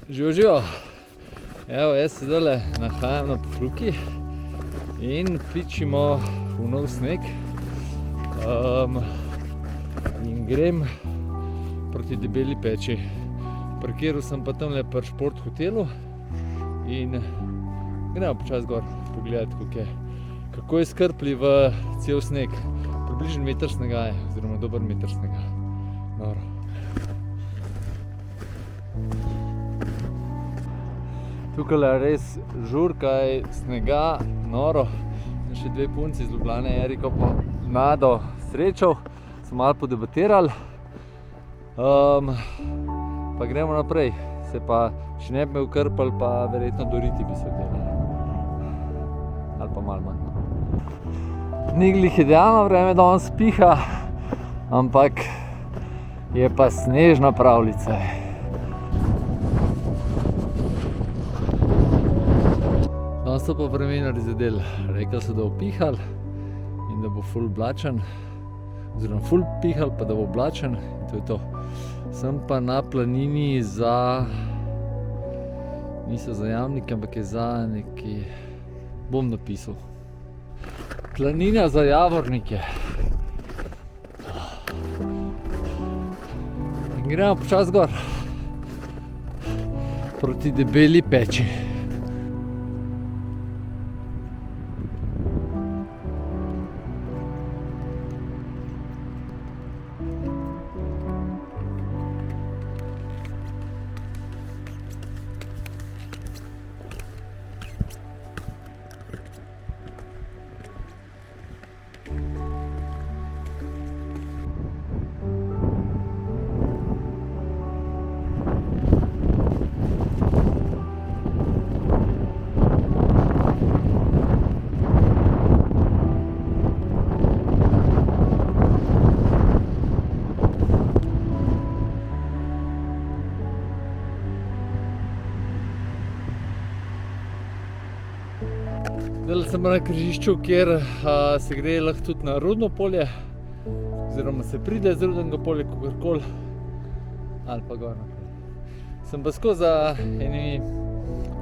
Živo, živo. Evo, jaz se zdaj nahajam na Pokluki in pičimo v nov sneg. In grem proti Debeli peči. Parkiral sem pa tamle pri Šport hotelu in gremo počas gor pogledati, kako je skrpljiv cel sneg. Približno meter snega je, oziroma dober meter snega. Noro. Tukaj je res žurkaj snega, noro. Še dve punci iz Ljubljane, Eriko pa Nado srečal, smo malo podebatirali. Pa gremo naprej, se pa, če ne bi me ukrpali, pa verjetno doriti bi se delali. Ali pa malo manj. Ni glih idealno vreme, danes piha, ampak je pa snežna pravljica. Danes so pa vremenarji zadeli. Rekli so, da bo pihal in da bo ful oblačen, oziroma ful pihal, pa da bo oblačen in to je to. Sem pa na planini za, niso za Jamnike, ampak je za neki, bom napisal. Planina za Javornike. In gremo počas gor proti Debeli peči. Zdaj sem na križišču, kjer se gre lahko tudi na Rudno polje, oziroma se pride z Rudnega polja, kakorkoli, ali pa gor naprej. Sem pa skozi za enimi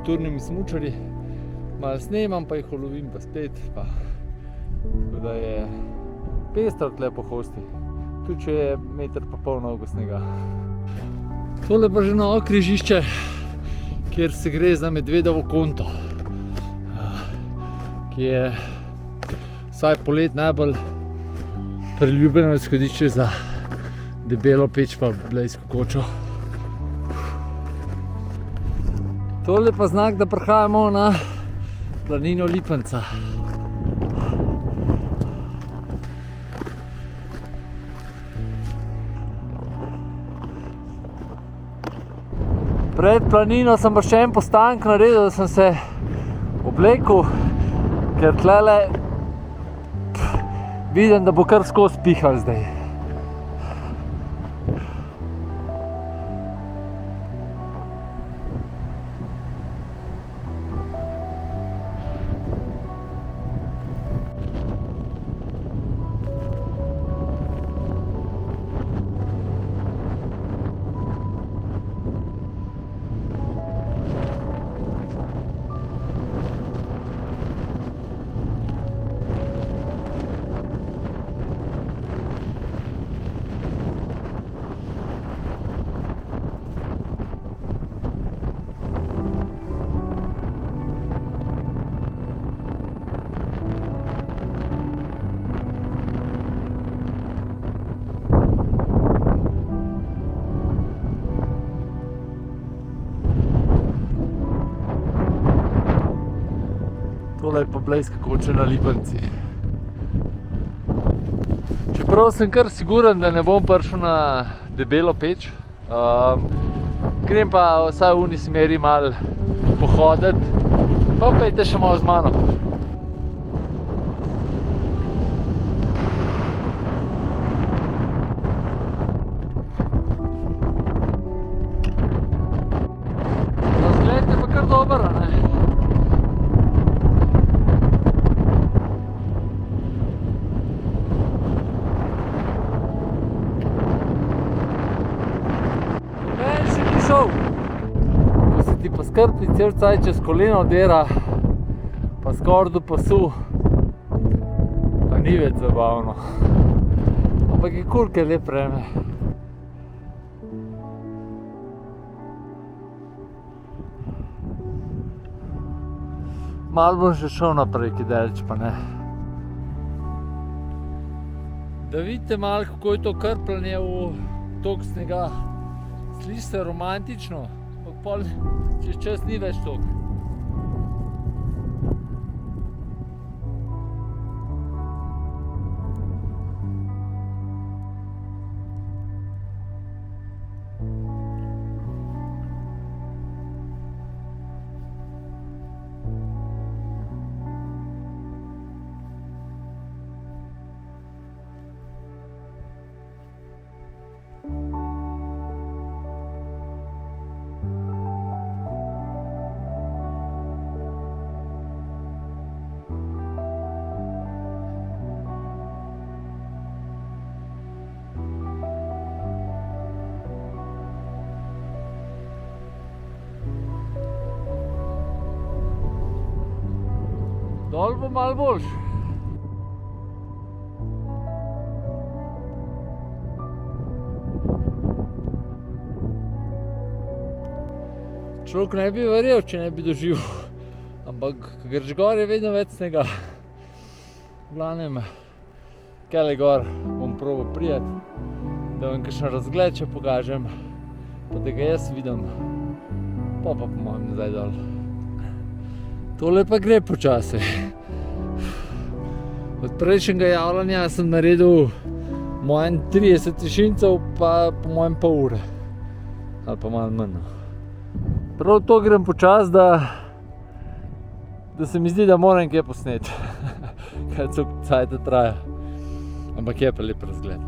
turnimi smučarji, malo snemam, pa jih ulovim pa spet, pa tako da je pestro tle po hosti, tudi če je meter pa pol nogo snega. Tole pa že novo križišče, kjer se gre za Medvedovo konto, ki je vsaj polet najbolj priljubljeno izhodišče za Debelo peč pa Blejsko kočo. Tole pa znak, da prihajamo na planino Lipenca. Pred planino sem pa še en postanek naredil, da sem se oblekel, ker tlele vidim, da bo kar skozi pihal zdaj. Tole je pa Blejska koča na Lipenci. Čeprav sem kar siguren, da ne bom prišel na Debelo peč, grem pa vsaj v uni smeri malo pohoditi, pa pejte še malo z mano. Razgled je pa kar dober, a ne? ti pa skrpi cel caj čez koleno dera, pa skoraj do pasu, pa ni več zabavno. Ampak je kul, ker je lep vreme. Malo bom še šel naprej, ki daleč pa ne. Da vidite malo, kako je to krpljanje v tok snega. Sliši se romantično, ampak pol čez čas ni več tok. Dol bo malo boljš. Človek ne bi verjel, če ne bi doživel. Ampak, ko greš gor, je vedno več snega. V glavnem, kele gor bom probal prijeti, da vam kakšen razgled še pokažem, pa da ga jaz vidim, pa po mojem nazaj dol. Tole pa gre počasi. Od prejšnjega javljanja sem naredil mojem 30 tišincev, pa po mojem pol ure. Ali pa malo manj. Prav to grem počasi, da se mi zdi, da moram kaj posneti. Kaj cel cajt traja. Ampak je pa lep razgled.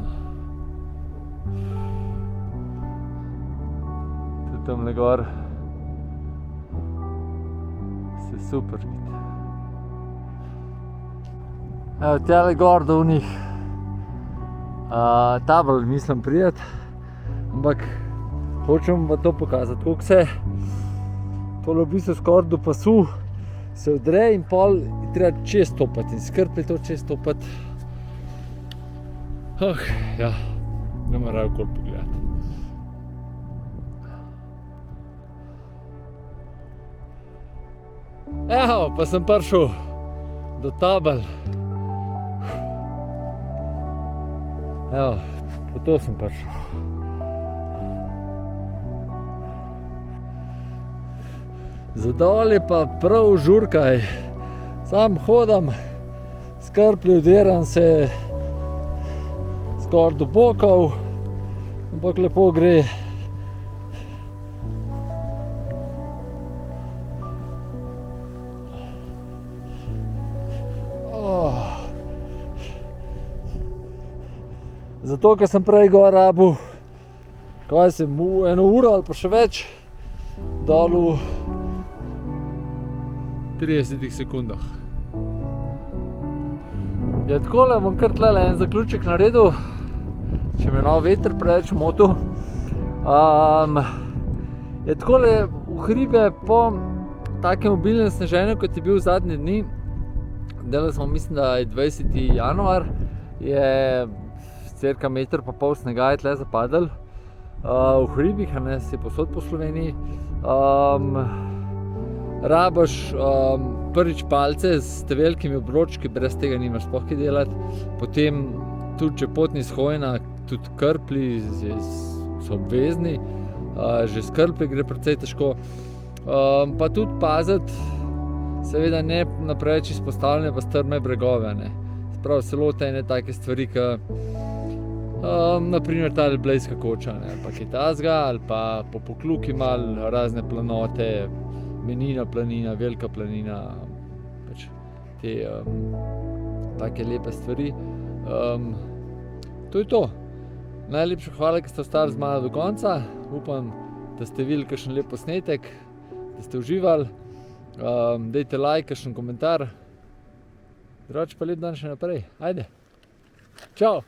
Tudi tamle gor se super vidi. Evo, tjale gor do unih tabel mislim prijeti, ampak hočem pa to pokazati, koliko se tole v bistvu skoraj do pasu se odre in pol je treba čez stopati in skrb je to čez stopati. Ja, gremo raje okoli pogledati. Evo, pa sem prišel do tabel. Evo, po to sem prišel. Zadol je pa prav žurkaj. Sam hodam, skrplju, deram se skoraj do bokov, ampak lepo gre. Zato, ker sem prej gor rabil, kaj sem, 1 uro ali pa še več, dol v 30 sekundah. Ja, takole bom kar tlele en zaključek naredil, če me no veter preveč motil. Ja, takole v hribe po takem obilnem sneženju, kot je bil zadnje dni, delali smo, mislim, da je 20. januar, je cirka 1,5 metra snega je tle zapadel. V hribih, a ne, se posod po Sloveniji. Rabaš prvič palce s te velikimi obročki, brez tega nimaš sploh kaj delati. Potem tudi če potni shojena, tudi krplji so obvezni. Že s krplji gre precej težko. Pa tudi paziti, seveda ne na preveč izpostavljene pa strme bregove, ne. Sprav se loti ene take stvari, ki naprimer ta blejska koča, ne, ali pa kaj takega, ali pa po Pokluki malo razne planote, Menina planina, Velika planina, pač te take lepe stvari. To je to. Najlepša hvala, ker ste ostali z mano do konca. Upam, da ste videli kakšen lep posnetek, da ste uživali. Dajte like, kakšen komentar. Drugače pa lep dan še naprej. Ajde. Čau!